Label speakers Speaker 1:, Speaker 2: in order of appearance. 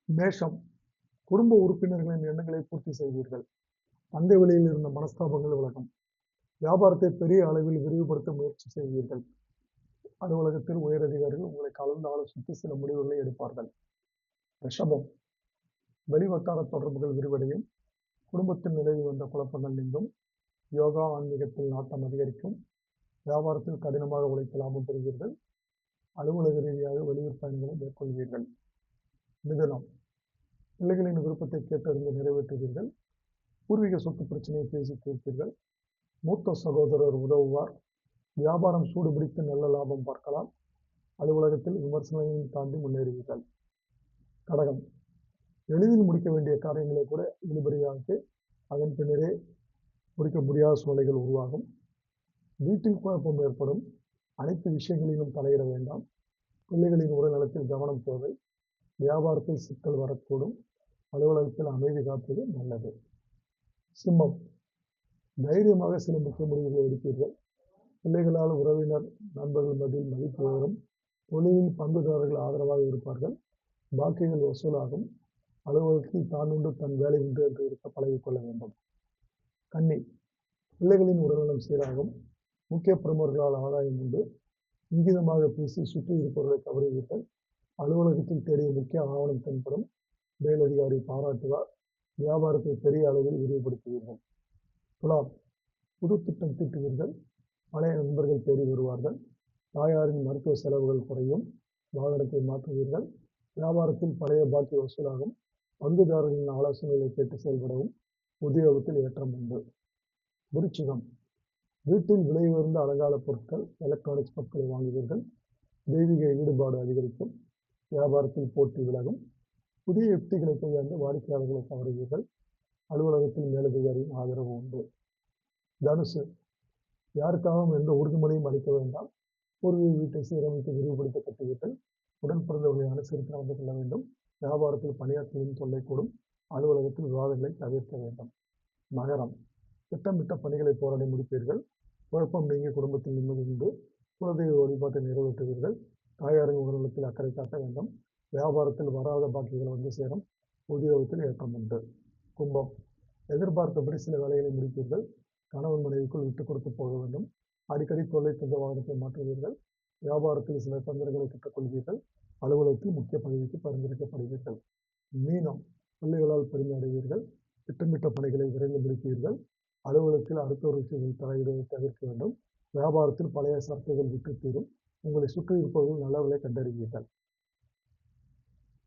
Speaker 1: மேஷம், குடும்ப உறுப்பினர்களின் எண்ணங்களை பூர்த்தி செய்வீர்கள். தந்தை வழியில் இருந்த மனஸ்தாபங்கள் விலகும். வியாபாரத்தை பெரிய அளவில் விரிவுபடுத்த முயற்சி செய்வீர்கள். அலுவலகத்தில் உயரதிகாரிகள் உங்களை கலந்து ஆலோசித்து சில முடிவுகளை எடுப்பார்கள். ரிஷபம், வெளிவட்டார தொடர்புகள் விரிவடையும். குடும்பத்தில் நிலவி வந்த குழப்பங்கள் நீங்கும். யோகா, ஆன்மீகத்தில் நாட்டம் அதிகரிக்கும். வியாபாரத்தில் கடினமாக உழைத்து லாபம் பெறுவீர்கள். அலுவலக ரீதியாக வெளியூர் பயணங்களை மேற்கொள்வீர்கள். மிதுனம், பிள்ளைகளின் விருப்பத்தை கேட்டறிந்து நிறைவேற்றுவீர்கள். பூர்வீக சொத்து பிரச்சனையை பேசி தீர்ப்பீர்கள். மூத்த சகோதரர் உதவுவார். வியாபாரம் சூடுபிடித்து நல்ல லாபம் பார்க்கலாம். அலுவலகத்தில் விமர்சனங்களையும் தாண்டி முன்னேறுவீர்கள். கடகம், எளிதில் முடிக்க வேண்டிய காரியங்களை கூட இழுபறியாகி அதன் பின்னரே முடிக்க முடியாத சூழ்நிலைகள் உருவாகும். வீட்டில் குழப்பம் ஏற்படும். அனைத்து விஷயங்களிலும் தலையிட வேண்டாம். பிள்ளைகளின் உடல்நலத்தில் கவனம் தேவை. வியாபாரத்தில் சிக்கல் வரக்கூடும். அலுவலகத்தில் அமைதி காப்பது நல்லது. சிம்மம், தைரியமாக சில முக்கிய முடிவுகளை எடுப்பீர்கள். பிள்ளைகளால் உறவினர், நண்பர்கள் மத்தியில் மதிப்பு உயரும். தொழிலில் பங்குதாரர்கள் ஆதரவாக இருப்பார்கள். பாக்கிகள் வசூலாகும். அலுவலகத்தில் தான் உண்டு தன் வேலை உண்டு என்று இருக்க பழகிக்கொள்ள வேண்டும். கன்னி, பிள்ளைகளின் உடல்நலம் சீராகும். முக்கிய பிரமுகர்களால் ஆதாயம் உண்டு. இங்கிதமாக பேசி சுற்றி இருப்பவர்களை கவருவீர்கள். அலுவலகத்தில் தேடிய முக்கிய ஆவணம் தென்படும். மேலதிகாரி பாராட்டுவார். வியாபாரத்தை பெரிய அளவில் விரிவுபடுத்துவீர்கள். துலாம், புது திட்டம் தீட்டுவீர்கள். பழைய நண்பர்கள் தேடி வருவார்கள். தாயாரின் மருத்துவ செலவுகள் குறையும். வாகனத்தை மாற்றுவீர்கள். வியாபாரத்தில் பழைய பாக்கி வசூலாகும். பங்குதாரர்களின் ஆலோசனைகளை கேட்டு செயல்படவும். உத்தியோகத்தில் ஏற்றம் உண்டு. விருச்சிகம், வீட்டில் விலை உயர்ந்த அலங்கார பொருட்கள், எலக்ட்ரானிக்ஸ் பொருட்களை வாங்குவீர்கள். தெய்வீக ஈடுபாடு அதிகரிக்கும். வியாபாரத்தில் போட்டி விலகும். புதிய யுக்திகளை கையாண்டு வாடிக்கையாளர்களை கவருவீர்கள். அலுவலகத்தில் மேலதிகாரியின் ஆதரவு உண்டு. தனுசு, யாருக்காகவும் எந்த உறுதிமொழியும் அளிக்க வேண்டாம். பூர்வீக வீட்டை சீரமைத்து விரிவுபடுத்த கட்டுவீர்கள். உடன் பிறந்தவர்களை அனுசரித்து நடந்து கொள்ள வேண்டும். வியாபாரத்தில் பணியாளர்களின் தொல்லை கூடும். அலுவலகத்தில் விவாதங்களை தவிர்க்க வேண்டும். மகரம், திட்டமிட்ட பணிகளை போராடி முடிப்பீர்கள். குழப்பம் நீங்கி குடும்பத்தில் நிம்மதி உண்டு. குலதெய்வ வழிபாட்டை நிறைவேற்றுவீர்கள். தாயாரின் உடல்நலத்தில் அக்கறை காட்ட வேண்டும். வியாபாரத்தில் வராத பாக்கிகள் வந்து சேரும். உத்தியோகத்தில் ஏற்றம் உண்டு. கும்பம், எதிர்பார்த்தபடி சில வேலைகளை முடிப்பீர்கள். கணவன் மனைவிக்குள் விட்டுக் கொடுத்து போக வேண்டும். அடிக்கடி தொல்லை தந்த வாகனத்தை மாற்றுவீர்கள். வியாபாரத்தில் சில தந்திரங்களை கற்றுக்கொள்வீர்கள். அலுவலகத்தில் முக்கிய பதவிக்கு பரிந்துரைக்கப்படுவீர்கள். மீனம், பிள்ளைகளால் பெருமை அடைவீர்கள். திட்டமிட்ட பணிகளை விரைந்து முடிப்பீர்கள். அலுவலகத்தில் அடுத்தவர்களுக்கு தலையிடுவதை தவிர்க்க வேண்டும். வியாபாரத்தில் பழைய சரக்குகள் விட்டு தீரும். உங்களை சுற்றி இருப்பவர்கள் நல்லவர்களை கண்டறிவீர்கள்.